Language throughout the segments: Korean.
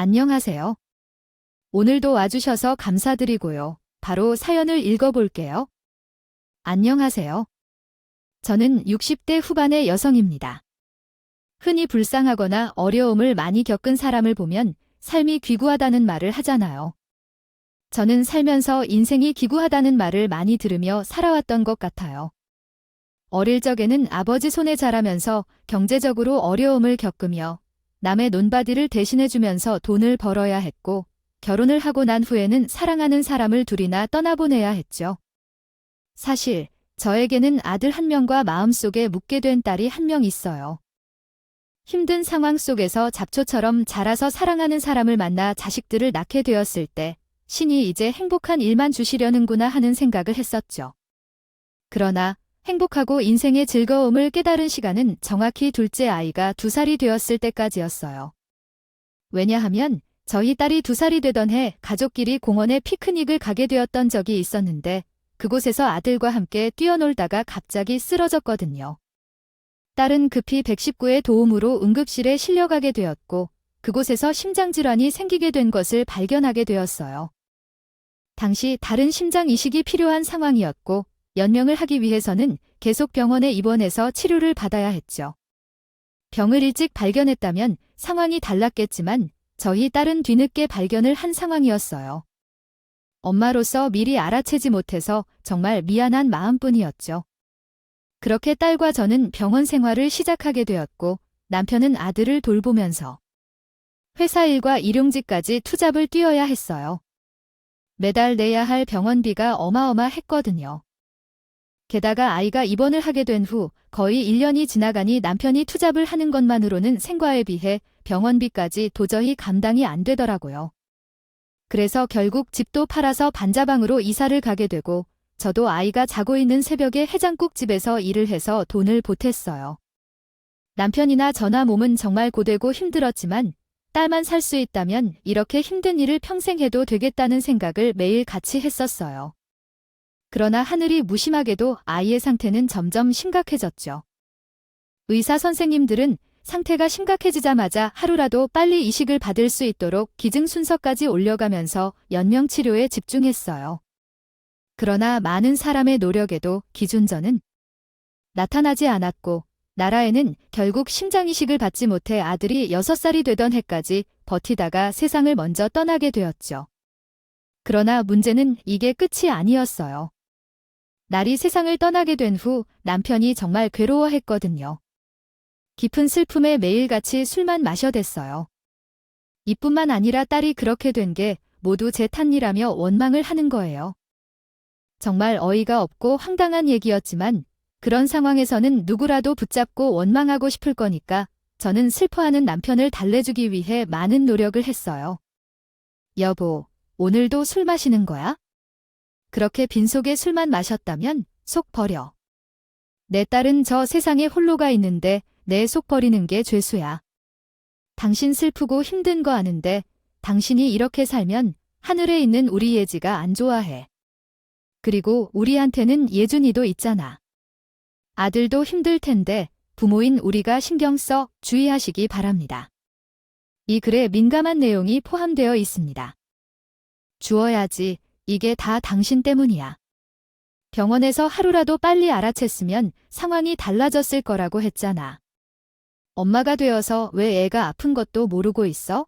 안녕하세요. 오늘도 와주셔서 감사드리고요. 바로 사연을 읽어볼게요. 안녕하세요. 저는 60대 후반의 여성입니다. 흔히 불쌍하거나 어려움을 많이 겪은 사람을 보면 삶이 귀구하다는 말을 하잖아요. 저는 살면서 인생이 기구하다는 말을 많이 들으며 살아왔던 것 같아요. 어릴 적에는 아버지 손에 자라면서 경제적으로 어려움을 겪으며 남의 논바디를 대신해주면서 돈을 벌어야 했고, 결혼을 하고 난 후에는 사랑하는 사람을 둘이나 떠나보내야 했죠. 사실 저에게는 아들 한 명과 마음속에 묻게 된 딸이 한 명 있어요. 힘든 상황 속에서 잡초처럼 자라서 사랑하는 사람을 만나 자식들을 낳게 되었을 때 신이 이제 행복한 일만 주시려는구나 하는 생각을 했었죠. 그러나 행복하고 인생의 즐거움을 깨달은 시간은 정확히 둘째 아이가 2살이 되었을 때까지였어요. 왜냐하면 저희 딸이 2살이 되던 해 가족끼리 공원에 피크닉을 가게 되었던 적이 있었는데 그곳에서 아들과 함께 뛰어놀다가 갑자기 쓰러졌거든요. 딸은 급히 119의 도움으로 응급실에 실려가게 되었고 그곳에서 심장질환이 생기게 된 것을 발견하게 되었어요. 당시 다른 심장 이식이 필요한 상황이었고 연명을 하기 위해서는 계속 병원에 입원해서 치료를 받아야 했죠. 병을 일찍 발견했다면 상황이 달랐겠지만 저희 딸은 뒤늦게 발견을 한 상황이었어요. 엄마로서 미리 알아채지 못해서 정말 미안한 마음뿐이었죠. 그렇게 딸과 저는 병원 생활을 시작하게 되었고 남편은 아들을 돌보면서 회사 일과 일용직까지 투잡을 뛰어야 했어요. 매달 내야 할 병원비가 어마어마했거든요. 게다가 아이가 입원을 하게 된 후 거의 1년이 지나가니 남편이 투잡을 하는 것만으로는 생과에 비해 병원비까지 도저히 감당이 안 되더라고요. 그래서 결국 집도 팔아서 반자방으로 이사를 가게 되고 저도 아이가 자고 있는 새벽에 해장국집에서 일을 해서 돈을 보탰어요. 남편이나 저나 몸은 정말 고되고 힘들었지만 딸만 살 수 있다면 이렇게 힘든 일을 평생 해도 되겠다는 생각을 매일 같이 했었어요. 그러나 하늘이 무심하게도 아이의 상태는 점점 심각해졌죠. 의사 선생님들은 상태가 심각해지자마자 하루라도 빨리 이식을 받을 수 있도록 기증 순서까지 올려가면서 연명 치료에 집중했어요. 그러나 많은 사람의 노력에도 기준전은 나타나지 않았고 나라에는 결국 심장 이식을 받지 못해 아들이 6살이 되던 해까지 버티다가 세상을 먼저 떠나게 되었죠. 그러나 문제는 이게 끝이 아니었어요. 날이 세상을 떠나게 된 후 남편이 정말 괴로워했거든요. 깊은 슬픔에 매일같이 술만 마셔댔어요. 이뿐만 아니라 딸이 그렇게 된 게 모두 제 탓이라며 원망을 하는 거예요. 정말 어이가 없고 황당한 얘기였지만 그런 상황에서는 누구라도 붙잡고 원망하고 싶을 거니까 저는 슬퍼하는 남편을 달래주기 위해 많은 노력을 했어요. 여보, 오늘도 술 마시는 거야? 그렇게 빈속에 술만 마셨다면 속 버려. 내 딸은 저 세상에 홀로가 있는데 내 속 버리는 게 죄수야. 당신 슬프고 힘든 거 아는데 당신이 이렇게 살면 하늘에 있는 우리 예지가 안 좋아해. 그리고 우리한테는 예준이도 있잖아. 아들도 힘들 텐데 부모인 우리가 신경 써 주의하시기 바랍니다. 이 글에 민감한 내용이 포함되어 있습니다. 주어야지. 이게 다 당신 때문이야. 병원에서 하루라도 빨리 알아챘으면 상황이 달라졌을 거라고 했잖아. 엄마가 되어서 왜 애가 아픈 것도 모르고 있어?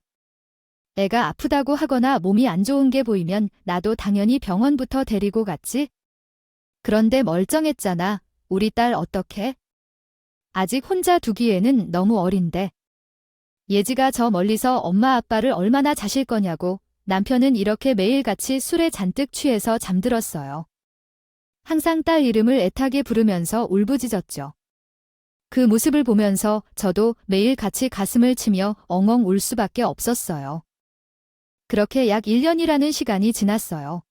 애가 아프다고 하거나 몸이 안 좋은 게 보이면 나도 당연히 병원부터 데리고 갔지? 그런데 멀쩡했잖아. 우리 딸 어떡해? 아직 혼자 두기에는 너무 어린데. 예지가 저 멀리서 엄마 아빠를 얼마나 자실 거냐고. 남편은 이렇게 매일같이 술에 잔뜩 취해서 잠들었어요. 항상 딸 이름을 애타게 부르면서 울부짖었죠. 그 모습을 보면서 저도 매일 같이 가슴을 치며 엉엉 울 수밖에 없었어요. 그렇게 약 1년이라는 시간이 지났어요.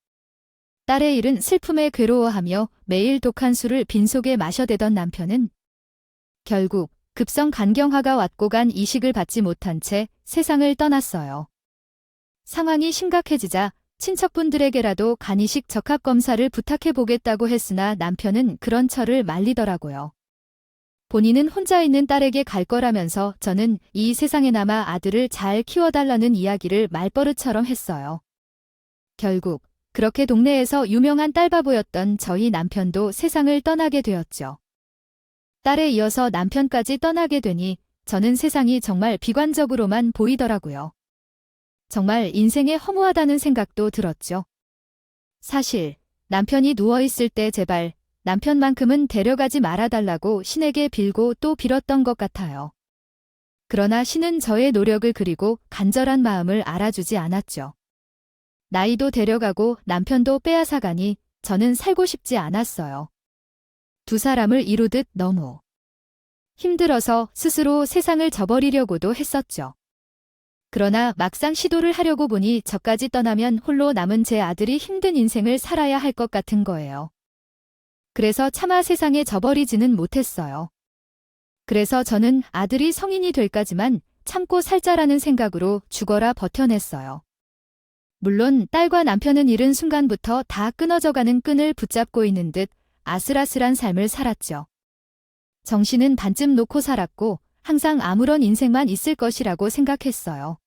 딸의 일은 슬픔에 괴로워하며 매일 독한 술을 빈속에 마셔대던 남편은 결국 급성 간경화가 왔고 간 이식을 받지 못한 채 세상을 떠났어요. 상황이 심각해지자 친척분들에게라도 간이식 적합 검사를 부탁해 보겠다고 했으나 남편은 그런 철을 말리더라고요. 본인은 혼자 있는 딸에게 갈 거라면서 저는 이 세상에 남아 아들을 잘 키워달라는 이야기를 말버릇처럼 했어요. 결국 그렇게 동네에서 유명한 딸바보였던 저희 남편도 세상을 떠나게 되었죠. 딸에 이어서 남편까지 떠나게 되니 저는 세상이 정말 비관적으로만 보이더라고요. 정말 인생에 허무하다는 생각도 들었죠. 사실 남편이 누워있을 때 제발 남편만큼은 데려가지 말아달라고 신에게 빌고 또 빌었던 것 같아요. 그러나 신은 저의 노력을 그리고 간절한 마음을 알아주지 않았죠. 나이도 데려가고 남편도 빼앗아가니 저는 살고 싶지 않았어요. 두 사람을 이루듯 너무 힘들어서 스스로 세상을 저버리려고도 했었죠. 그러나 막상 시도를 하려고 보니 저까지 떠나면 홀로 남은 제 아들이 힘든 인생을 살아야 할 것 같은 거예요. 그래서 차마 세상에 저버리지는 못했어요. 그래서 저는 아들이 성인이 될까지만 참고 살자라는 생각으로 죽어라 버텨냈어요. 물론 딸과 남편은 잃은 순간부터 다 끊어져가는 끈을 붙잡고 있는 듯 아슬아슬한 삶을 살았죠. 정신은 반쯤 놓고 살았고 항상 아무런 인생만 있을 것이라고 생각했어요.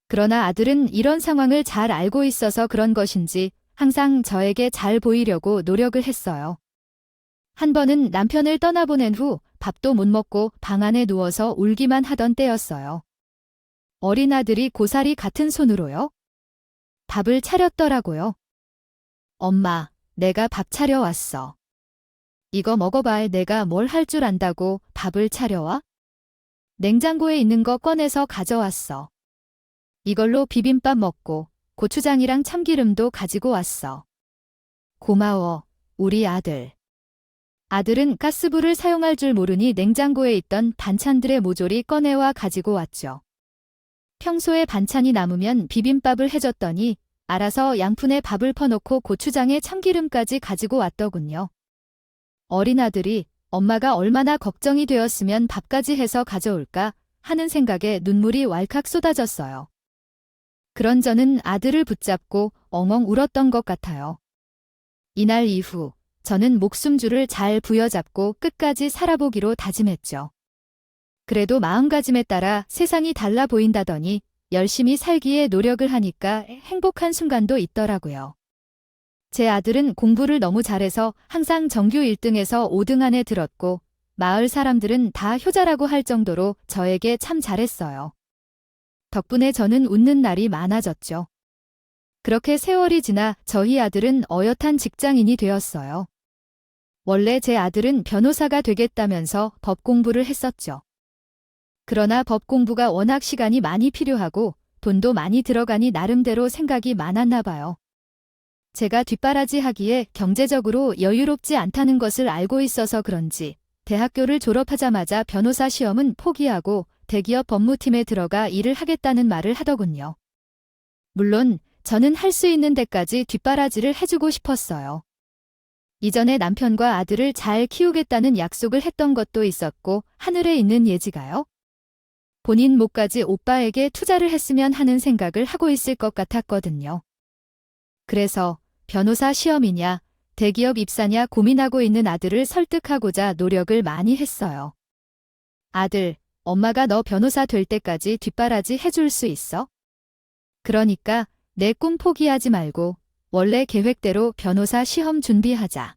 그러나 아들은 이런 상황을 잘 알고 있어서 그런 것인지 항상 저에게 잘 보이려고 노력을 했어요. 한 번은 남편을 떠나보낸 후 밥도 못 먹고 방 안에 누워서 울기만 하던 때였어요. 어린 아들이 고사리 같은 손으로요? 밥을 차렸더라고요. 엄마, 내가 밥 차려왔어. 이거 먹어봐. 내가 뭘 할 줄 안다고 밥을 차려와? 냉장고에 있는 거 꺼내서 가져왔어. 이걸로 비빔밥 먹고 고추장이랑 참기름도 가지고 왔어. 고마워, 우리 아들. 아들은 가스불을 사용할 줄 모르니 냉장고에 있던 반찬들의 모조리 꺼내와 가지고 왔죠. 평소에 반찬이 남으면 비빔밥을 해줬더니 알아서 양푼에 밥을 퍼놓고 고추장에 참기름까지 가지고 왔더군요. 어린 아들이 엄마가 얼마나 걱정이 되었으면 밥까지 해서 가져올까 하는 생각에 눈물이 왈칵 쏟아졌어요. 그런 저는 아들을 붙잡고 엉엉 울었던 것 같아요. 이날 이후 저는 목숨줄을 잘 부여잡고 끝까지 살아보기로 다짐했죠. 그래도 마음가짐에 따라 세상이 달라 보인다더니 열심히 살기에 노력을 하니까 행복한 순간도 있더라고요. 제 아들은 공부를 너무 잘해서 항상 전교 1등에서 5등 안에 들었고 마을 사람들은 다 효자라고 할 정도로 저에게 참 잘했어요. 덕분에 저는 웃는 날이 많아졌죠. 그렇게 세월이 지나 저희 아들은 어엿한 직장인이 되었어요. 원래 제 아들은 변호사가 되겠다면서 법 공부를 했었죠. 그러나 법 공부가 워낙 시간이 많이 필요하고 돈도 많이 들어가니 나름대로 생각이 많았나 봐요. 제가 뒷바라지하기에 경제적으로 여유롭지 않다는 것을 알고 있어서 그런지 대학교를 졸업하자마자 변호사 시험은 포기하고 대기업 법무팀에 들어가 일을 하겠다는 말을 하더군요. 물론 저는 할 수 있는 데까지 뒷바라지를 해주고 싶었어요. 이전에 남편과 아들을 잘 키우겠다는 약속을 했던 것도 있었고 하늘에 있는 예지가요. 본인 몫까지 오빠에게 투자를 했으면 하는 생각을 하고 있을 것 같았거든요. 그래서 변호사 시험이냐, 대기업 입사냐 고민하고 있는 아들을 설득하고자 노력을 많이 했어요. 아들, 엄마가 너 변호사 될 때까지 뒷바라지 해줄 수 있어? 그러니까 내 꿈 포기하지 말고 원래 계획대로 변호사 시험 준비하자.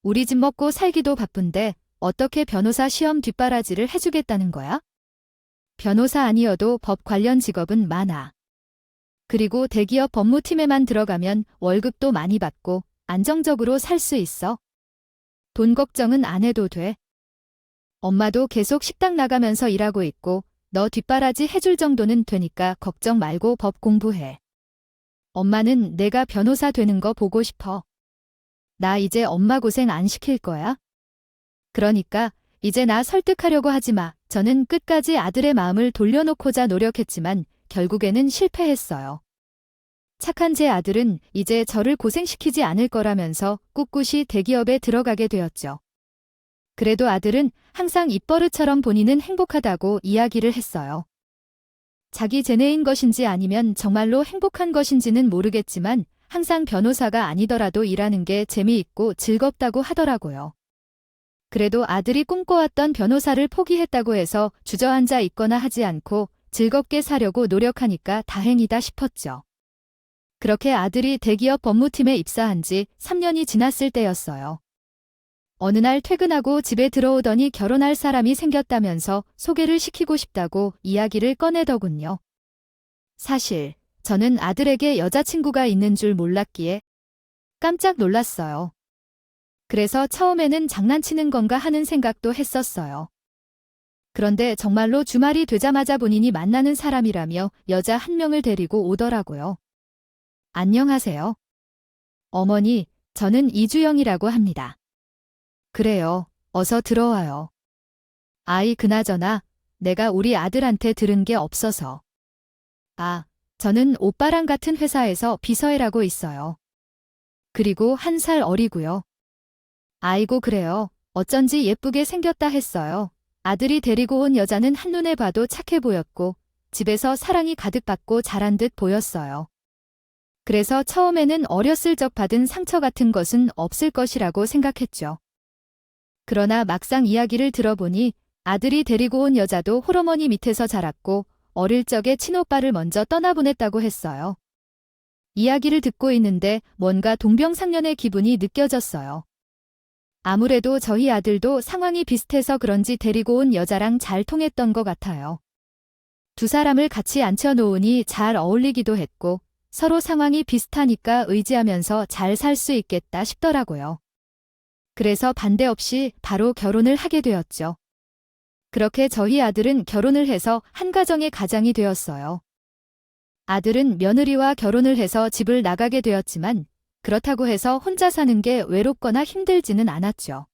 우리 집 먹고 살기도 바쁜데 어떻게 변호사 시험 뒷바라지를 해주겠다는 거야? 변호사 아니어도 법 관련 직업은 많아. 그리고 대기업 법무팀에만 들어가면 월급도 많이 받고 안정적으로 살 수 있어. 돈 걱정은 안 해도 돼. 엄마도 계속 식당 나가면서 일하고 있고 너 뒷바라지 해줄 정도는 되니까 걱정 말고 법 공부해. 엄마는 내가 변호사 되는 거 보고 싶어. 나 이제 엄마 고생 안 시킬 거야. 그러니까 이제 나 설득하려고 하지 마. 저는 끝까지 아들의 마음을 돌려놓고자 노력했지만 결국에는 실패했어요. 착한 제 아들은 이제 저를 고생시키지 않을 거라면서 꿋꿋이 대기업에 들어가게 되었죠. 그래도 아들은 항상 입버릇처럼 본인은 행복하다고 이야기를 했어요. 자기 재능인 것인지 아니면 정말로 행복한 것인지는 모르겠지만 항상 변호사가 아니더라도 일하는 게 재미있고 즐겁다고 하더라고요. 그래도 아들이 꿈꿔왔던 변호사를 포기했다고 해서 주저앉아 있거나 하지 않고 즐겁게 사려고 노력하니까 다행이다 싶었죠. 그렇게 아들이 대기업 법무팀에 입사한 지 3년이 지났을 때였어요. 어느 날 퇴근하고 집에 들어오더니 결혼할 사람이 생겼다면서 소개를 시키고 싶다고 이야기를 꺼내더군요. 사실 저는 아들에게 여자친구가 있는 줄 몰랐기에 깜짝 놀랐어요. 그래서 처음에는 장난치는 건가 하는 생각도 했었어요. 그런데 정말로 주말이 되자마자 본인이 만나는 사람이라며 여자 한 명을 데리고 오더라고요. 안녕하세요. 어머니, 저는 이주영이라고 합니다. 그래요. 어서 들어와요. 아이, 그나저나 내가 우리 아들한테 들은 게 없어서. 아, 저는 오빠랑 같은 회사에서 비서일하고 있어요. 그리고 1살 어리고요. 아이고, 그래요. 어쩐지 예쁘게 생겼다 했어요. 아들이 데리고 온 여자는 한눈에 봐도 착해 보였고 집에서 사랑이 가득 받고 자란 듯 보였어요. 그래서 처음에는 어렸을 적 받은 상처 같은 것은 없을 것이라고 생각했죠. 그러나 막상 이야기를 들어보니 아들이 데리고 온 여자도 홀어머니 밑에서 자랐고 어릴 적에 친오빠를 먼저 떠나보냈다고 했어요. 이야기를 듣고 있는데 뭔가 동병상련의 기분이 느껴졌어요. 아무래도 저희 아들도 상황이 비슷해서 그런지 데리고 온 여자랑 잘 통했던 것 같아요. 두 사람을 같이 앉혀놓으니 잘 어울리기도 했고 서로 상황이 비슷하니까 의지하면서 잘 살 수 있겠다 싶더라고요. 그래서 반대 없이 바로 결혼을 하게 되었죠. 그렇게 저희 아들은 결혼을 해서 한 가정의 가장이 되었어요. 아들은 며느리와 결혼을 해서 집을 나가게 되었지만 그렇다고 해서 혼자 사는 게 외롭거나 힘들지는 않았죠.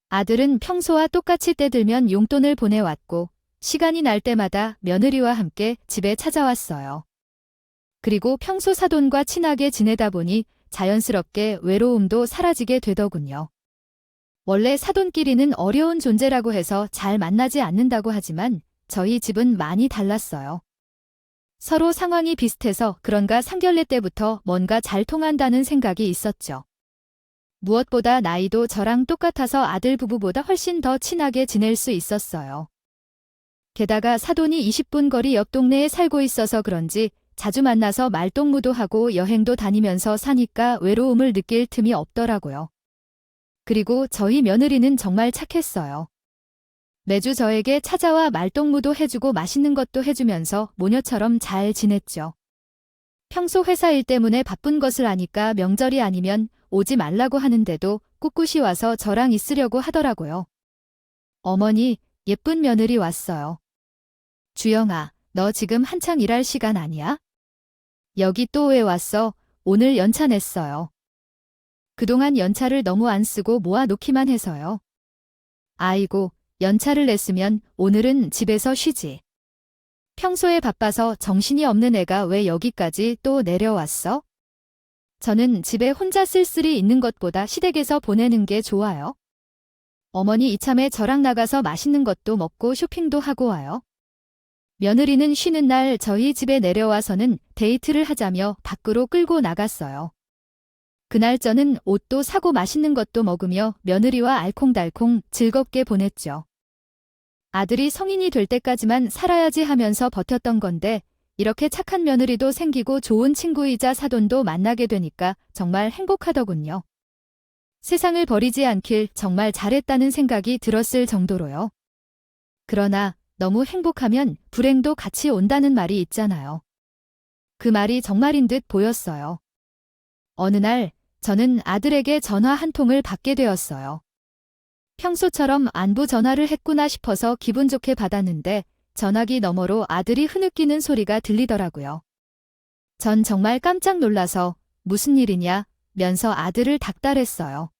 아들은 평소와 똑같이 때 들면 용돈을 보내왔고 시간이 날 때마다 며느리와 함께 집에 찾아왔어요. 그리고 평소 사돈과 친하게 지내다 보니 자연스럽게 외로움도 사라지게 되더군요. 원래 사돈끼리는 어려운 존재라고 해서 잘 만나지 않는다고 하지만 저희 집은 많이 달랐어요. 서로 상황이 비슷해서 그런가 상견례 때부터 뭔가 잘 통한다는 생각이 있었죠. 무엇보다 나이도 저랑 똑같아서 아들 부부보다 훨씬 더 친하게 지낼 수 있었어요. 게다가 사돈이 20분 거리 옆 동네에 살고 있어서 그런지 자주 만나서 말동무도 하고 여행도 다니면서 사니까 외로움을 느낄 틈이 없더라고요. 그리고 저희 며느리는 정말 착했어요. 매주 저에게 찾아와 말동무도 해주고 맛있는 것도 해주면서 모녀처럼 잘 지냈죠. 평소 회사 일 때문에 바쁜 것을 아니까 명절이 아니면 오지 말라고 하는데도 꿋꿋이 와서 저랑 있으려고 하더라고요. 어머니, 예쁜 며느리 왔어요. 주영아, 너 지금 한창 일할 시간 아니야? 여기 또 왜 왔어? 오늘 연차 냈어요. 그동안 연차를 너무 안 쓰고 모아 놓기만 해서요. 아이고, 연차를 냈으면 오늘은 집에서 쉬지. 평소에 바빠서 정신이 없는 애가 왜 여기까지 또 내려왔어? 저는 집에 혼자 쓸쓸히 있는 것보다 시댁에서 보내는 게 좋아요. 어머니 이참에 저랑 나가서 맛있는 것도 먹고 쇼핑도 하고 와요. 며느리는 쉬는 날 저희 집에 내려와서는 데이트를 하자며 밖으로 끌고 나갔어요. 그날 저는 옷도 사고 맛있는 것도 먹으며 며느리와 알콩달콩 즐겁게 보냈죠. 아들이 성인이 될 때까지만 살아야지 하면서 버텼던 건데 이렇게 착한 며느리도 생기고 좋은 친구이자 사돈도 만나게 되니까 정말 행복하더군요. 세상을 버리지 않길 정말 잘했다는 생각이 들었을 정도로요. 그러나 너무 행복하면 불행도 같이 온다는 말이 있잖아요. 그 말이 정말인 듯 보였어요. 어느 날 저는 아들에게 전화 한 통을 받게 되었어요. 평소처럼 안부 전화를 했구나 싶어서 기분 좋게 받았는데 전화기 너머로 아들이 흐느끼는 소리가 들리더라고요. 전 정말 깜짝 놀라서 무슨 일이냐 면서 아들을 닥달했어요.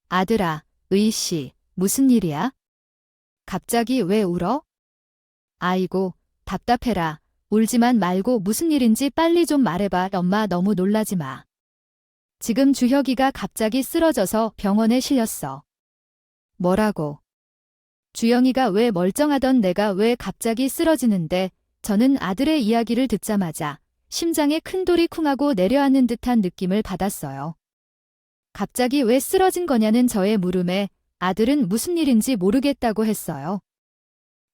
아들아, 의씨, 무슨 일이야? 갑자기 왜 울어? 아이고, 답답해라. 울지만 말고 무슨 일인지 빨리 좀 말해봐. 엄마 너무 놀라지 마. 지금 주혁이가 갑자기 쓰러져서 병원에 실렸어. 뭐라고? 주영이가 왜 멀쩡하던 내가 왜 갑자기 쓰러지는데 저는 아들의 이야기를 듣자마자 심장에 큰 돌이 쿵하고 내려앉는 듯한 느낌을 받았어요. 갑자기 왜 쓰러진 거냐는 저의 물음에 아들은 무슨 일인지 모르겠다고 했어요.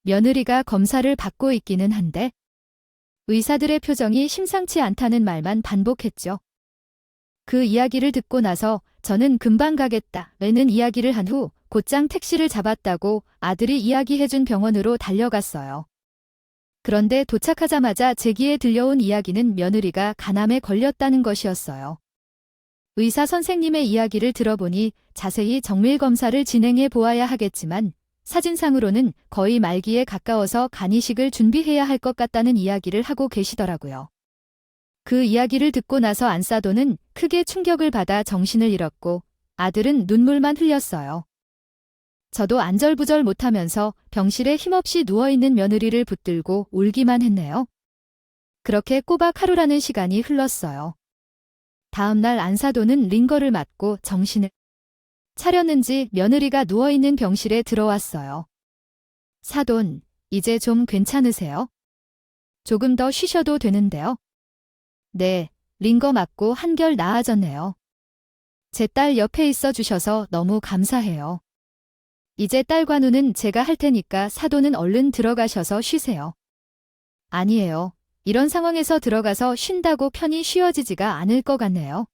며느리가 검사를 받고 있기는 한데 의사들의 표정이 심상치 않다는 말만 반복했죠. 그 이야기를 듣고 나서 저는 금방 가겠다는 이야기를 한 후 곧장 택시를 잡았다고 아들이 이야기해준 병원으로 달려갔어요. 그런데 도착하자마자 제 귀에 들려온 이야기는 며느리가 간암에 걸렸다는 것이었어요. 의사 선생님의 이야기를 들어보니 자세히 정밀 검사를 진행해 보아야 하겠지만 사진상으로는 거의 말기에 가까워서 간이식을 준비해야 할 것 같다는 이야기를 하고 계시더라고요. 그 이야기를 듣고 나서 안사돈은 크게 충격을 받아 정신을 잃었고 아들은 눈물만 흘렸어요. 저도 안절부절 못하면서 병실에 힘없이 누워있는 며느리를 붙들고 울기만 했네요. 그렇게 꼬박 하루라는 시간이 흘렀어요. 다음 날 안사돈은 링거를 맞고 정신을 차렸는지 며느리가 누워있는 병실에 들어왔어요. 사돈, 이제 좀 괜찮으세요? 조금 더 쉬셔도 되는데요. 네, 링거 맞고 한결 나아졌네요. 제 딸 옆에 있어 주셔서 너무 감사해요. 이제 딸과 누는 제가 할 테니까 사돈은 얼른 들어가셔서 쉬세요. 아니에요. 이런 상황에서 들어가서 쉰다고 편히 쉬어지지가 않을 것 같네요.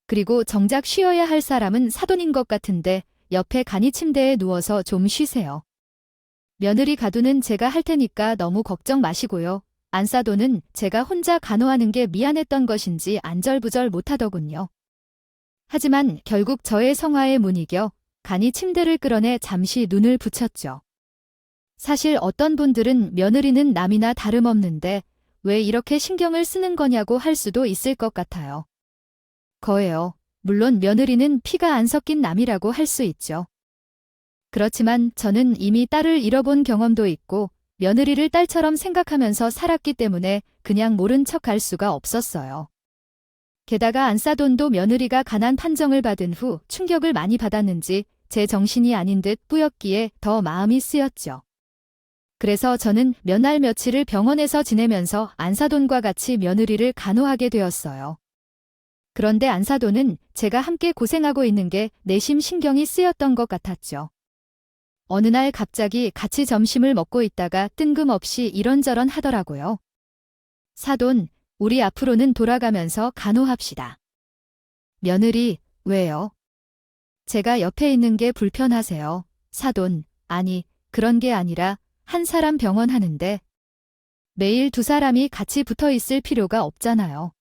그리고 정작 쉬어야 할 사람은 사돈인 것 같은데 옆에 간이 침대에 누워서 좀 쉬세요. 며느리 가두는 제가 할 테니까 너무 걱정 마시고요. 안사돈은 제가 혼자 간호하는 게 미안했던 것인지 안절부절 못하더군요. 하지만 결국 저의 성화에 못 이겨 간이 침대를 끌어내 잠시 눈을 붙였죠. 사실 어떤 분들은 며느리는 남이나 다름없는데 왜 이렇게 신경을 쓰는 거냐고 할 수도 있을 것 같아요. 거예요. 물론 며느리는 피가 안 섞인 남이라고 할 수 있죠. 그렇지만 저는 이미 딸을 잃어본 경험도 있고 며느리를 딸처럼 생각하면서 살았기 때문에 그냥 모른 척 할 수가 없었어요. 게다가 안사돈도 며느리가 간암 판정을 받은 후 충격을 많이 받았는지 제 정신이 아닌 듯 뿌였기에 더 마음이 쓰였죠. 그래서 저는 몇 날 며칠을 병원에서 지내면서 안사돈과 같이 며느리를 간호하게 되었어요. 그런데 안사돈은 제가 함께 고생하고 있는 게 내심 신경이 쓰였던 것 같았죠. 어느 날 갑자기 같이 점심을 먹고 있다가 뜬금없이 이런저런 하더라고요. 사돈, 우리 앞으로는 돌아가면서 간호합시다. 며느리, 왜요? 제가 옆에 있는 게 불편하세요. 사돈, 아니, 그런 게 아니라 한 사람 병원 하는데 매일 두 사람이 같이 붙어 있을 필요가 없잖아요.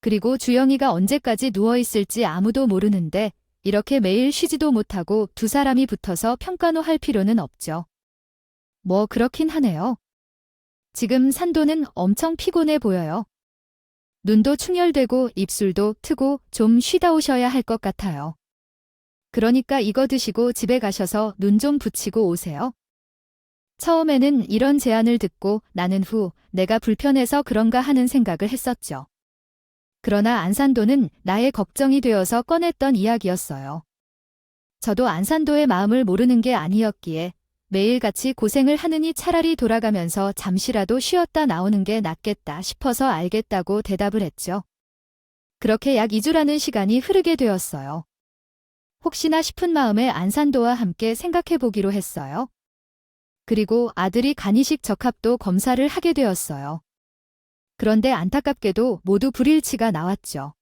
그리고 주영이가 언제까지 누워있을지 아무도 모르는데 이렇게 매일 쉬지도 못하고 두 사람이 붙어서 평간호 할 필요는 없죠. 뭐 그렇긴 하네요. 지금 산도는 엄청 피곤해 보여요. 눈도 충혈되고 입술도 트고 좀 쉬다 오셔야 할 것 같아요. 그러니까 이거 드시고 집에 가셔서 눈 좀 붙이고 오세요. 처음에는 이런 제안을 듣고 나는 후 내가 불편해서 그런가 하는 생각을 했었죠. 그러나 안산도는 나의 걱정이 되어서 꺼냈던 이야기였어요. 저도 안산도의 마음을 모르는 게 아니었기에 매일같이 고생을 하느니 차라리 돌아가면서 잠시라도 쉬었다 나오는 게 낫겠다 싶어서 알겠다고 대답을 했죠. 그렇게 약 2주라는 시간이 흐르게 되었어요. 혹시나 싶은 마음에 안산도와 함께 생각해보기로 했어요. 그리고 아들이 간이식 적합도 검사를 하게 되었어요. 그런데 안타깝게도 모두 불일치가 나왔죠.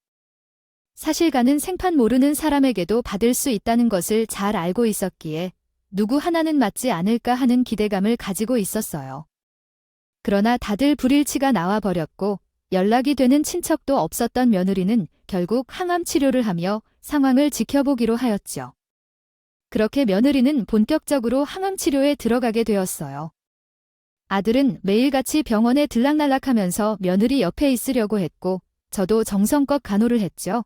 사실 간은 생판 모르는 사람에게도 받을 수 있다는 것을 잘 알고 있었기에 누구 하나는 맞지 않을까 하는 기대감을 가지고 있었어요. 그러나 다들 불일치가 나와버렸고 연락이 되는 친척도 없었던 며느리는 결국 항암 치료를 하며 상황을 지켜보기로 하였죠. 그렇게 며느리는 본격적으로 항암 치료에 들어가게 되었어요. 아들은 매일같이 병원에 들락날락하면서 며느리 옆에 있으려고 했고 저도 정성껏 간호를 했죠.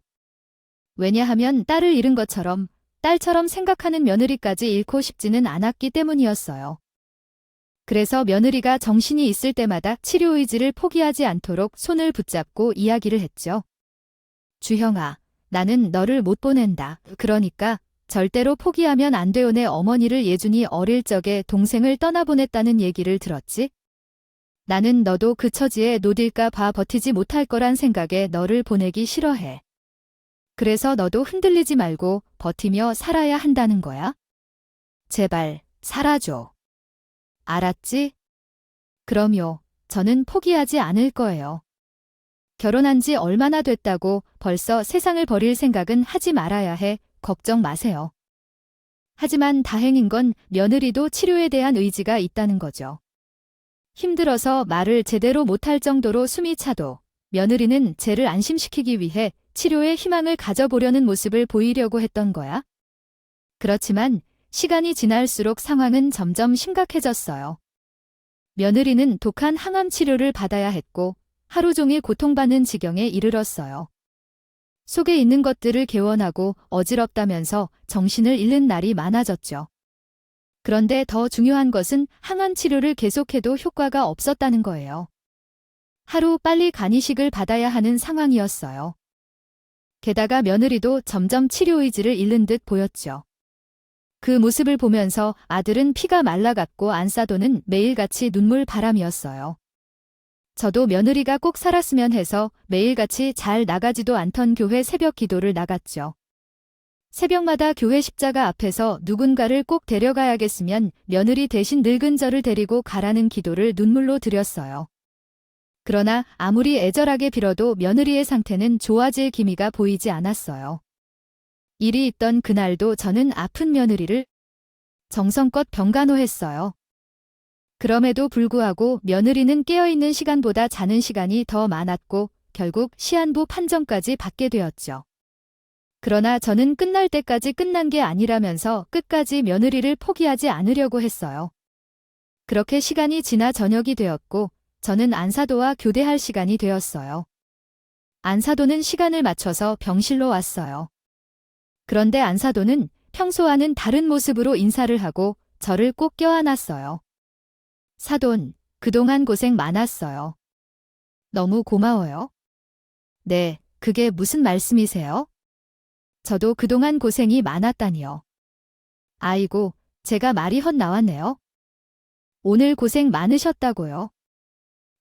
왜냐하면 딸을 잃은 것처럼 딸처럼 생각하는 며느리까지 잃고 싶지는 않았기 때문이었어요. 그래서 며느리가 정신이 있을 때마다 치료 의지를 포기하지 않도록 손을 붙잡고 이야기를 했죠. 주형아, 나는 너를 못 보낸다. 그러니까 절대로 포기하면 안 돼요. 내 어머니를 예준이 어릴 적에 동생을 떠나보냈다는 얘기를 들었지? 나는 너도 그 처지에 놓딜까 봐 버티지 못할 거란 생각에 너를 보내기 싫어해. 그래서 너도 흔들리지 말고 버티며 살아야 한다는 거야? 제발, 살아줘. 알았지? 그럼요. 저는 포기하지 않을 거예요. 결혼한 지 얼마나 됐다고 벌써 세상을 버릴 생각은 하지 말아야 해. 걱정 마세요. 하지만 다행인 건 며느리도 치료에 대한 의지가 있다는 거죠. 힘들어서 말을 제대로 못할 정도로 숨이 차도 며느리는 쟤를 안심시키기 위해 치료에 희망을 가져보려는 모습을 보이려고 했던 거야. 그렇지만 시간이 지날수록 상황은 점점 심각해졌어요. 며느리는 독한 항암 치료를 받아야 했고 하루 종일 고통받는 지경에 이르렀어요. 속에 있는 것들을 개원하고 어지럽다면서 정신을 잃는 날이 많아졌죠. 그런데 더 중요한 것은 항암 치료를 계속해도 효과가 없었다는 거예요. 하루 빨리 간이식을 받아야 하는 상황이었어요. 게다가 며느리도 점점 치료 의지를 잃는 듯 보였죠. 그 모습을 보면서 아들은 피가 말라갔고 안사도는 매일같이 눈물바람이었어요. 저도 며느리가 꼭 살았으면 해서 매일같이 잘 나가지도 않던 교회 새벽 기도를 나갔죠. 새벽마다 교회 십자가 앞에서 누군가를 꼭 데려가야겠으면 며느리 대신 늙은 저를 데리고 가라는 기도를 눈물로 드렸어요. 그러나 아무리 애절하게 빌어도 며느리의 상태는 좋아질 기미가 보이지 않았어요. 일이 있던 그날도 저는 아픈 며느리를 정성껏 병간호했어요. 그럼에도 불구하고 며느리는 깨어있는 시간보다 자는 시간이 더 많았고 결국 시한부 판정까지 받게 되었죠. 그러나 저는 끝날 때까지 끝난 게 아니라면서 끝까지 며느리를 포기하지 않으려고 했어요. 그렇게 시간이 지나 저녁이 되었고 저는 안사도와 교대할 시간이 되었어요. 안사도는 시간을 맞춰서 병실로 왔어요. 그런데 안사도는 평소와는 다른 모습으로 인사를 하고 저를 꼭 껴안았어요. 사돈, 그동안 고생 많았어요. 너무 고마워요. 네, 그게 무슨 말씀이세요? 저도 그동안 고생이 많았다니요. 아이고, 제가 말이 헛나왔네요. 오늘 고생 많으셨다고요.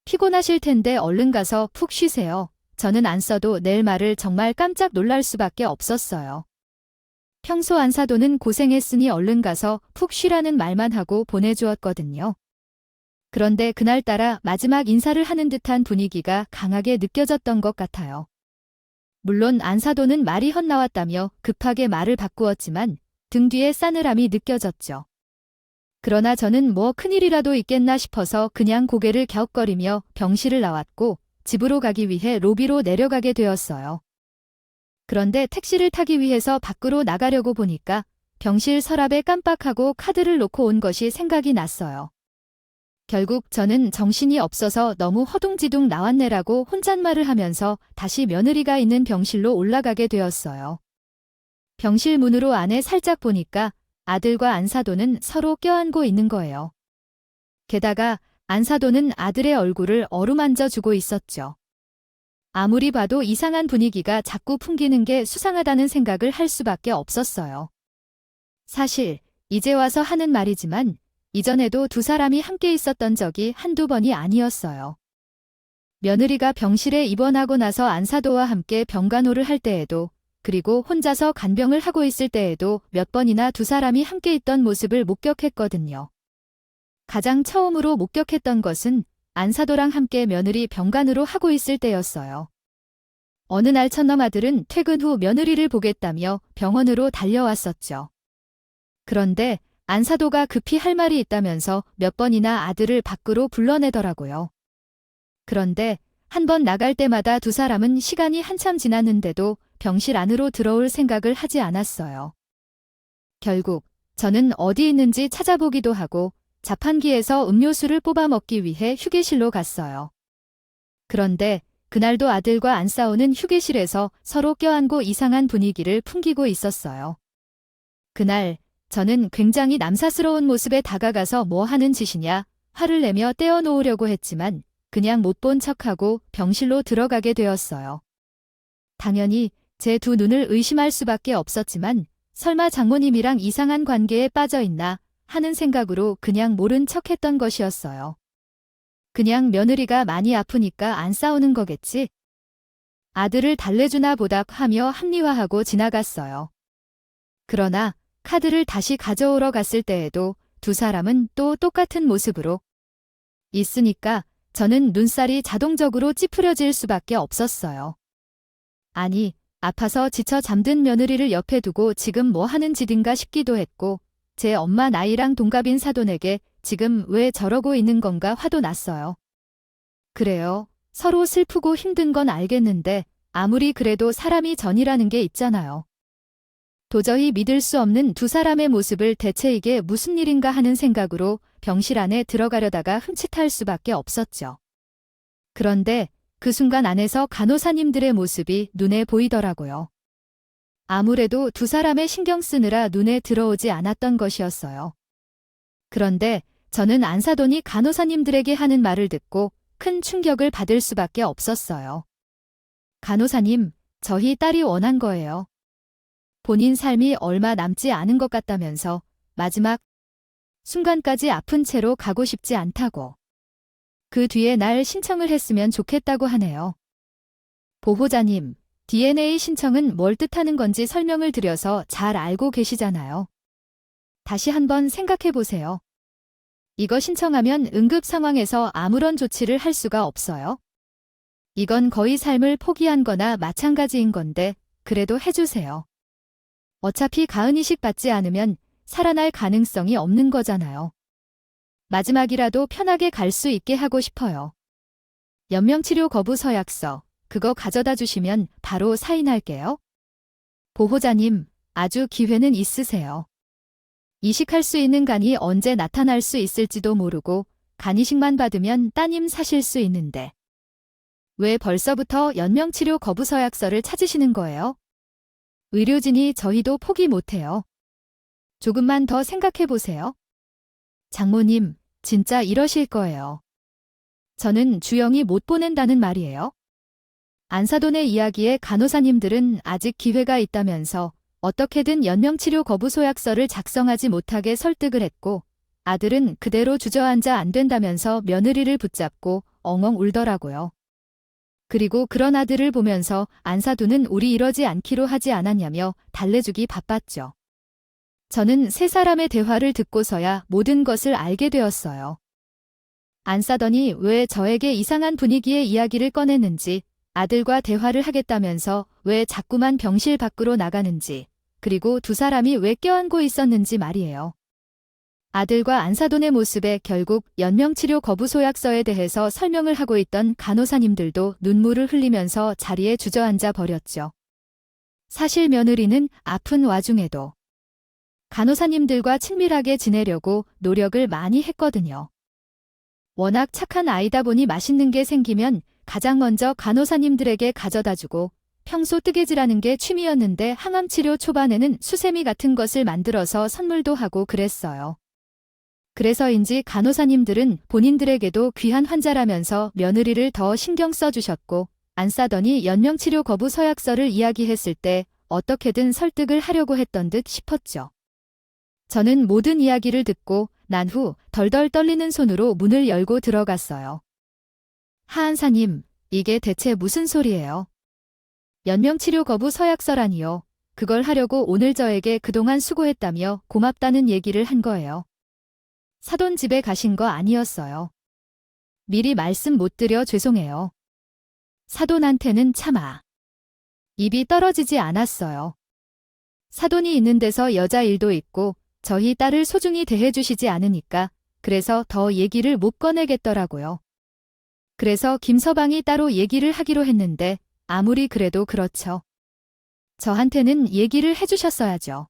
피곤하실 텐데 얼른 가서 푹 쉬세요. 저는 안 써도 내일 말을 정말 깜짝 놀랄 수밖에 없었어요. 평소 안사도는 고생했으니 얼른 가서 푹 쉬라는 말만 하고 보내주었거든요. 그런데 그날따라 마지막 인사를 하는 듯한 분위기가 강하게 느껴졌던 것 같아요. 물론 안사도는 말이 헛나왔다며 급하게 말을 바꾸었지만 등 뒤에 싸늘함이 느껴졌죠. 그러나 저는 뭐 큰일이라도 있겠나 싶어서 그냥 고개를 갸웃거리며 병실을 나왔고 집으로 가기 위해 로비로 내려가게 되었어요. 그런데 택시를 타기 위해서 밖으로 나가려고 보니까 병실 서랍에 깜빡하고 카드를 놓고 온 것이 생각이 났어요. 결국 저는 정신이 없어서 너무 허둥지둥 나왔네라고 혼잣말을 하면서 다시 며느리가 있는 병실로 올라가게 되었어요. 병실 문으로 안에 살짝 보니까 아들과 안사도는 서로 껴안고 있는 거예요. 게다가 안사도는 아들의 얼굴을 어루만져 주고 있었죠. 아무리 봐도 이상한 분위기가 자꾸 풍기는 게 수상하다는 생각을 할 수밖에 없었어요. 사실 이제 와서 하는 말이지만 이전에도 두 사람이 함께 있었던 적이 한두 번이 아니었어요. 며느리가 병실에 입원하고 나서 안사도와 함께 병간호를 할 때에도 그리고 혼자서 간병을 하고 있을 때에도 몇 번이나 두 사람이 함께 있던 모습을 목격했거든요. 가장 처음으로 목격했던 것은 안사도랑 함께 며느리 병간호로 하고 있을 때였어요. 어느 날 촌놈 아들은 퇴근 후 며느리를 보겠다며 병원으로 달려왔었죠. 그런데 안사도가 급히 할 말이 있다면서 몇 번이나 아들을 밖으로 불러내더라고요. 그런데 한 번 나갈 때마다 두 사람은 시간이 한참 지났는데도 병실 안으로 들어올 생각을 하지 않았어요. 결국 저는 어디 있는지 찾아보기도 하고 자판기에서 음료수를 뽑아 먹기 위해 휴게실로 갔어요. 그런데 그날도 아들과 안 싸우는 휴게실에서 서로 껴안고 이상한 분위기를 풍기고 있었어요. 그날 저는 굉장히 남사스러운 모습에 다가가서 뭐 하는 짓이냐 화를 내며 떼어놓으려고 했지만 그냥 못 본 척하고 병실로 들어가게 되었어요. 당연히 제 두 눈을 의심할 수밖에 없었지만 설마 장모님이랑 이상한 관계에 빠져있나 하는 생각으로 그냥 모른 척했던 것이었어요. 그냥 며느리가 많이 아프니까 안 싸우는 거겠지? 아들을 달래주나 보다 하며 합리화하고 지나갔어요. 그러나 카드를 다시 가져오러 갔을 때에도 두 사람은 또 똑같은 모습으로 있으니까 저는 눈살이 자동적으로 찌푸려질 수밖에 없었어요. 아니, 아파서 지쳐 잠든 며느리를 옆에 두고 지금 뭐 하는 짓인가 싶기도 했고, 제 엄마 나이랑 동갑인 사돈에게 지금 왜 저러고 있는 건가 화도 났어요. 그래요. 서로 슬프고 힘든 건 알겠는데 아무리 그래도 사람이 전이라는 게 있잖아요. 도저히 믿을 수 없는 두 사람의 모습을 대체 이게 무슨 일인가 하는 생각으로 병실 안에 들어가려다가 흠칫할 수밖에 없었죠. 그런데 그 순간 안에서 간호사님들의 모습이 눈에 보이더라고요. 아무래도 두 사람의 신경 쓰느라 눈에 들어오지 않았던 것이었어요. 그런데 저는 안사돈이 간호사님들에게 하는 말을 듣고 큰 충격을 받을 수밖에 없었어요. 간호사님, 저희 딸이 원한 거예요. 본인 삶이 얼마 남지 않은 것 같다면서 마지막 순간까지 아픈 채로 가고 싶지 않다고. 그 뒤에 날 신청을 했으면 좋겠다고 하네요. 보호자님, DNA 신청은 뭘 뜻하는 건지 설명을 드려서 잘 알고 계시잖아요. 다시 한번 생각해 보세요. 이거 신청하면 응급 상황에서 아무런 조치를 할 수가 없어요. 이건 거의 삶을 포기한 거나 마찬가지인 건데 그래도 해주세요. 어차피 가은이식 받지 않으면 살아날 가능성이 없는 거잖아요. 마지막이라도 편하게 갈 수 있게 하고 싶어요. 연명치료 거부 서약서, 그거 가져다 주시면 바로 사인할게요. 보호자님, 아주 기회는 있으세요. 이식할 수 있는 간이 언제 나타날 수 있을지도 모르고 간이식만 받으면 따님 사실 수 있는데. 왜 벌써부터 연명치료 거부 서약서를 찾으시는 거예요? 의료진이 저희도 포기 못해요. 조금만 더 생각해 보세요. 장모님, 진짜 이러실 거예요. 저는 주영이 못 보낸다는 말이에요. 안사돈의 이야기에 간호사님들은 아직 기회가 있다면서 어떻게든 연명치료 거부 소약서를 작성하지 못하게 설득을 했고, 아들은 그대로 주저앉아 안 된다면서 며느리를 붙잡고 엉엉 울더라고요. 그리고 그런 아들을 보면서 안사돈은 우리 이러지 않기로 하지 않았냐며 달래주기 바빴죠. 저는 세 사람의 대화를 듣고서야 모든 것을 알게 되었어요. 안사돈이 왜 저에게 이상한 분위기의 이야기를 꺼냈는지, 아들과 대화를 하겠다면서 왜 자꾸만 병실 밖으로 나가는지, 그리고 두 사람이 왜 껴안고 있었는지 말이에요. 아들과 안사돈의 모습에 결국 연명치료 거부 소약서에 대해서 설명을 하고 있던 간호사님들도 눈물을 흘리면서 자리에 주저앉아 버렸죠. 사실 며느리는 아픈 와중에도 간호사님들과 친밀하게 지내려고 노력을 많이 했거든요. 워낙 착한 아이다 보니 맛있는 게 생기면 가장 먼저 간호사님들에게 가져다주고 평소 뜨개질하는 게 취미였는데 항암치료 초반에는 수세미 같은 것을 만들어서 선물도 하고 그랬어요. 그래서인지 간호사님들은 본인들에게도 귀한 환자라면서 며느리를 더 신경 써주셨고 안사돈이 연명치료 거부 서약서를 이야기했을 때 어떻게든 설득을 하려고 했던 듯 싶었죠. 저는 모든 이야기를 듣고 난 후 덜덜 떨리는 손으로 문을 열고 들어갔어요. 하한사님, 이게 대체 무슨 소리예요? 연명치료 거부 서약서라니요. 그걸 하려고 오늘 저에게 그동안 수고했다며 고맙다는 얘기를 한 거예요. 사돈 집에 가신 거 아니었어요. 미리 말씀 못 드려 죄송해요. 사돈한테는 차마 입이 떨어지지 않았어요. 사돈이 있는 데서 여자 일도 있고 저희 딸을 소중히 대해주시지 않으니까 그래서 더 얘기를 못 꺼내겠더라고요. 그래서 김서방이 따로 얘기를 하기로 했는데 아무리 그래도 그렇죠. 저한테는 얘기를 해주셨어야죠.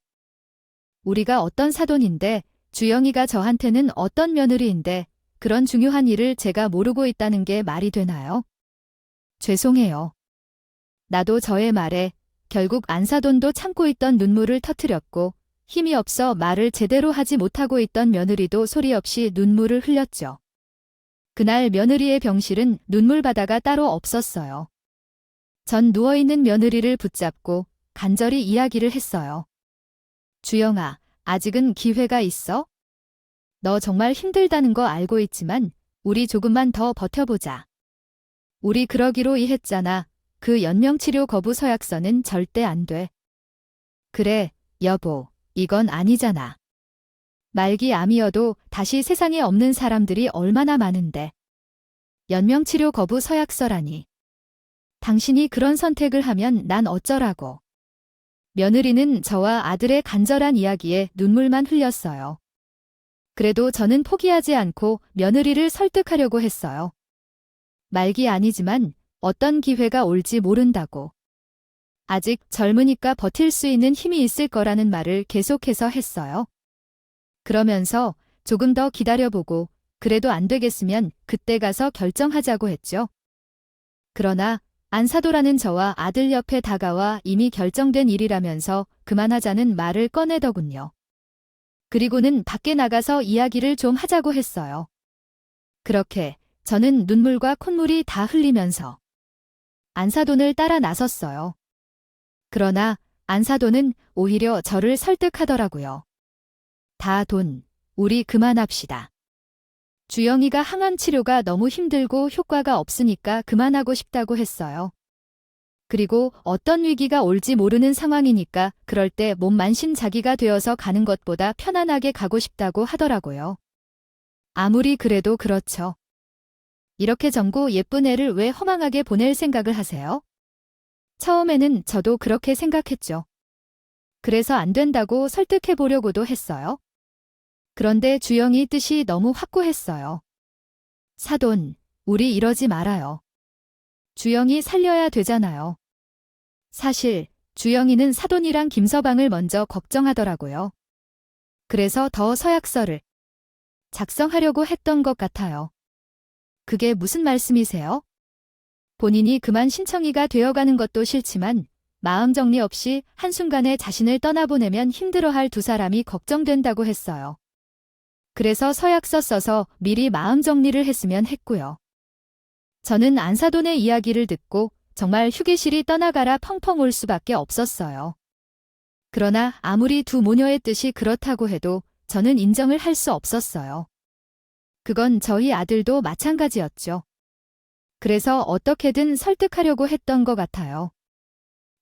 우리가 어떤 사돈인데 주영이가 저한테는 어떤 며느리인데 그런 중요한 일을 제가 모르고 있다는 게 말이 되나요? 죄송해요. 나도 저의 말에 결국 안사돈도 참고 있던 눈물을 터뜨렸고 힘이 없어 말을 제대로 하지 못하고 있던 며느리도 소리 없이 눈물을 흘렸죠. 그날 며느리의 병실은 눈물바다가 따로 없었어요. 전 누워있는 며느리를 붙잡고 간절히 이야기를 했어요. 주영아, 아직은 기회가 있어? 너 정말 힘들다는 거 알고 있지만 우리 조금만 더 버텨보자. 우리 그러기로 했잖아. 그 연명치료 거부 서약서는 절대 안 돼. 그래, 여보, 이건 아니잖아. 말기 암이어도 다시 세상에 없는 사람들이 얼마나 많은데. 연명치료 거부 서약서라니. 당신이 그런 선택을 하면 난 어쩌라고. 며느리는 저와 아들의 간절한 이야기에 눈물만 흘렸어요. 그래도 저는 포기하지 않고 며느리를 설득하려고 했어요. 말기 아니지만 어떤 기회가 올지 모른다고. 아직 젊으니까 버틸 수 있는 힘이 있을 거라는 말을 계속해서 했어요. 그러면서 조금 더 기다려보고 그래도 안 되겠으면 그때 가서 결정하자고 했죠. 그러나 안사도라는 저와 아들 옆에 다가와 이미 결정된 일이라면서 그만하자는 말을 꺼내더군요. 그리고는 밖에 나가서 이야기를 좀 하자고 했어요. 그렇게 저는 눈물과 콧물이 다 흘리면서 안사돈을 따라 나섰어요. 그러나 안사돈은 오히려 저를 설득하더라고요. 다 돈, 우리 그만합시다. 주영이가 항암 치료가 너무 힘들고 효과가 없으니까 그만하고 싶다고 했어요. 그리고 어떤 위기가 올지 모르는 상황이니까 그럴 때 몸 만신 자기가 되어서 가는 것보다 편안하게 가고 싶다고 하더라고요. 아무리 그래도 그렇죠. 이렇게 젊고 예쁜 애를 왜 허망하게 보낼 생각을 하세요? 처음에는 저도 그렇게 생각했죠. 그래서 안 된다고 설득해 보려고도 했어요. 그런데 주영이 뜻이 너무 확고했어요. 사돈, 우리 이러지 말아요. 주영이 살려야 되잖아요. 사실 주영이는 사돈이랑 김서방을 먼저 걱정하더라고요. 그래서 더 서약서를 작성하려고 했던 것 같아요. 그게 무슨 말씀이세요? 본인이 그만 신청이가 되어가는 것도 싫지만 마음 정리 없이 한순간에 자신을 떠나보내면 힘들어할 두 사람이 걱정된다고 했어요. 그래서 서약서 써서 미리 마음 정리를 했으면 했고요. 저는 안사돈의 이야기를 듣고 정말 휴게실이 떠나가라 펑펑 울 수밖에 없었어요. 그러나 아무리 두 모녀의 뜻이 그렇다고 해도 저는 인정을 할 수 없었어요. 그건 저희 아들도 마찬가지였죠. 그래서 어떻게든 설득하려고 했던 것 같아요.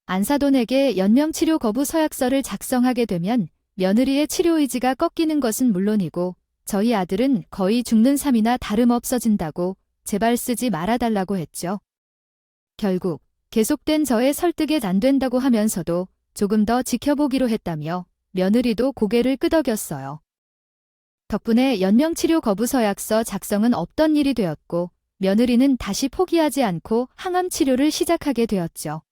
안사돈에게 연명치료 거부 서약서를 작성하게 되면 며느리의 치료 의지가 꺾이는 것은 물론이고 저희 아들은 거의 죽는 삶이나 다름없어진다고 제발 쓰지 말아달라고 했죠. 결국 계속된 저의 설득에 안 된다고 하면서도 조금 더 지켜보기로 했다며 며느리도 고개를 끄덕였어요. 덕분에 연명치료 거부 서약서 작성은 없던 일이 되었고 며느리는 다시 포기하지 않고 항암 치료를 시작하게 되었죠.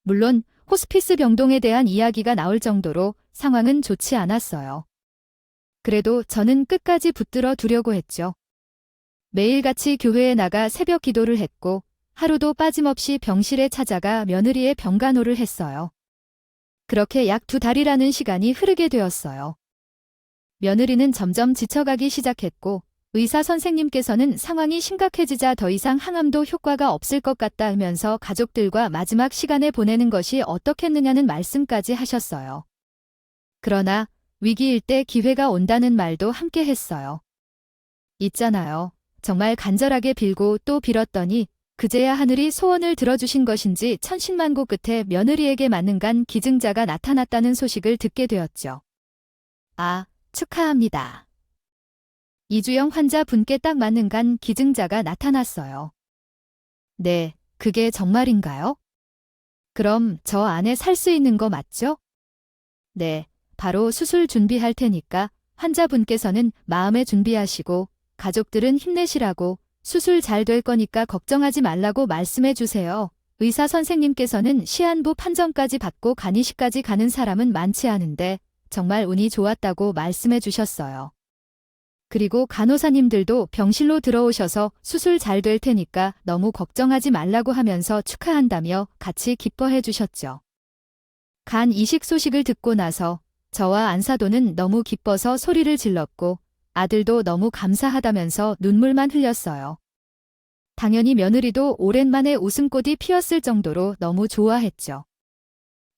물론 호스피스 병동에 대한 이야기가 나올 정도로 상황은 좋지 않았어요. 그래도 저는 끝까지 붙들어 두려고 했죠. 매일같이 교회에 나가 새벽 기도를 했고 하루도 빠짐없이 병실에 찾아가 며느리의 병간호를 했어요. 그렇게 약 2달이라는 시간이 흐르게 되었어요. 며느리는 점점 지쳐가기 시작했고 의사 선생님께서는 상황이 심각해지자 더 이상 항암도 효과가 없을 것 같다 하면서 가족들과 마지막 시간을 보내는 것이 어떻겠느냐는 말씀까지 하셨어요. 그러나 위기일 때 기회가 온다는 말도 함께 했어요. 있잖아요. 정말 간절하게 빌고 또 빌었더니 그제야 하늘이 소원을 들어주신 것인지 천신만고 끝에 며느리에게 맞는 간 기증자가 나타났다는 소식을 듣게 되었죠. 아, 축하합니다. 이주영 환자분께 딱 맞는 간 기증자가 나타났어요. 네, 그게 정말인가요? 그럼 저 안에 살 수 있는 거 맞죠? 네, 바로 수술 준비할 테니까 환자분께서는 마음에 준비하시고 가족들은 힘내시라고 수술 잘 될 거니까 걱정하지 말라고 말씀해 주세요. 의사 선생님께서는 시한부 판정까지 받고 간이식까지 가는 사람은 많지 않은데 정말 운이 좋았다고 말씀해 주셨어요. 그리고 간호사님들도 병실로 들어오셔서 수술 잘 될 테니까 너무 걱정하지 말라고 하면서 축하한다며 같이 기뻐해 주셨죠. 간 이식 소식을 듣고 나서 저와 안사돈은 너무 기뻐서 소리를 질렀고 아들도 너무 감사하다면서 눈물만 흘렸어요. 당연히 며느리도 오랜만에 웃음꽃이 피었을 정도로 너무 좋아했죠.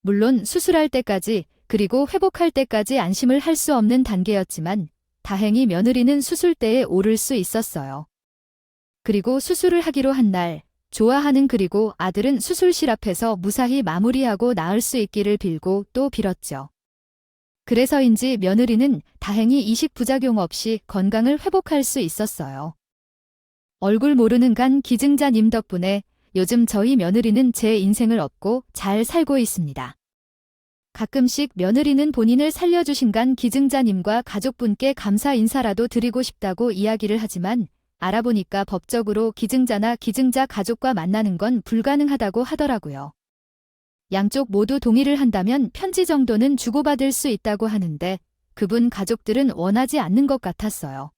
물론 수술할 때까지 그리고 회복할 때까지 안심을 할 수 없는 단계였지만 다행히 며느리는 수술대에 오를 수 있었어요. 그리고 수술을 하기로 한 날 좋아하는 그리고 아들은 수술실 앞에서 무사히 마무리하고 나을 수 있기를 빌고 또 빌었죠. 그래서인지 며느리는 다행히 이식 부작용 없이 건강을 회복할 수 있었어요. 얼굴 모르는 간 기증자님 덕분에 요즘 저희 며느리는 제 인생을 얻고 잘 살고 있습니다. 가끔씩 며느리는 본인을 살려주신 간 기증자님과 가족분께 감사 인사라도 드리고 싶다고 이야기를 하지만 알아보니까 법적으로 기증자나 기증자 가족과 만나는 건 불가능하다고 하더라고요. 양쪽 모두 동의를 한다면 편지 정도는 주고받을 수 있다고 하는데 그분 가족들은 원하지 않는 것 같았어요.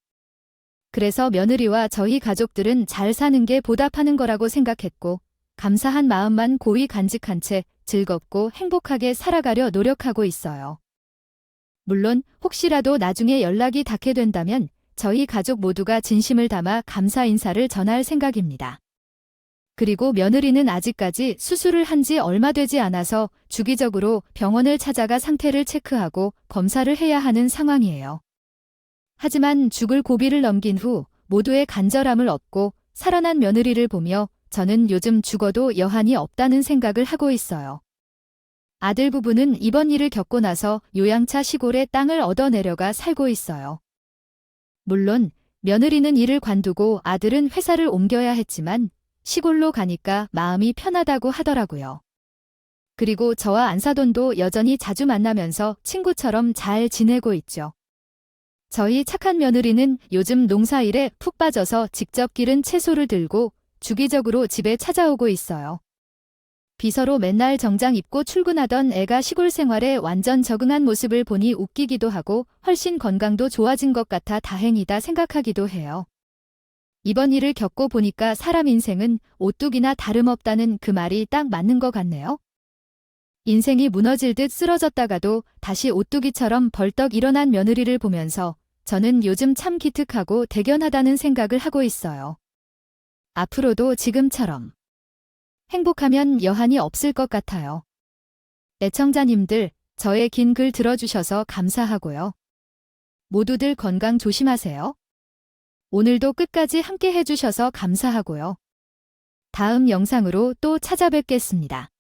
그래서 며느리와 저희 가족들은 잘 사는 게 보답하는 거라고 생각했고 감사한 마음만 고이 간직한 채 즐겁고 행복하게 살아가려 노력하고 있어요. 물론 혹시라도 나중에 연락이 닿게 된다면 저희 가족 모두가 진심을 담아 감사 인사를 전할 생각입니다. 그리고 며느리는 아직까지 수술을 한 지 얼마 되지 않아서 주기적으로 병원을 찾아가 상태를 체크하고 검사를 해야 하는 상황이에요. 하지만 죽을 고비를 넘긴 후 모두의 간절함을 얻고 살아난 며느리를 보며 저는 요즘 죽어도 여한이 없다는 생각을 하고 있어요. 아들 부부는 이번 일을 겪고 나서 요양차 시골에 땅을 얻어 내려가 살고 있어요. 물론 며느리는 일을 관두고 아들은 회사를 옮겨야 했지만 시골로 가니까 마음이 편하다고 하더라고요. 그리고 저와 안사돈도 여전히 자주 만나면서 친구처럼 잘 지내고 있죠. 저희 착한 며느리는 요즘 농사일에 푹 빠져서 직접 기른 채소를 들고 주기적으로 집에 찾아오고 있어요. 비서로 맨날 정장 입고 출근하던 애가 시골 생활에 완전 적응한 모습을 보니 웃기기도 하고 훨씬 건강도 좋아진 것 같아 다행이다 생각하기도 해요. 이번 일을 겪고 보니까 사람 인생은 오뚜기나 다름없다는 그 말이 딱 맞는 것 같네요. 인생이 무너질 듯 쓰러졌다가도 다시 오뚜기처럼 벌떡 일어난 며느리를 보면서 저는 요즘 참 기특하고 대견하다는 생각을 하고 있어요. 앞으로도 지금처럼 행복하면 여한이 없을 것 같아요. 애청자님들, 저의 긴 글 들어주셔서 감사하고요. 모두들 건강 조심하세요. 오늘도 끝까지 함께 해주셔서 감사하고요. 다음 영상으로 또 찾아뵙겠습니다.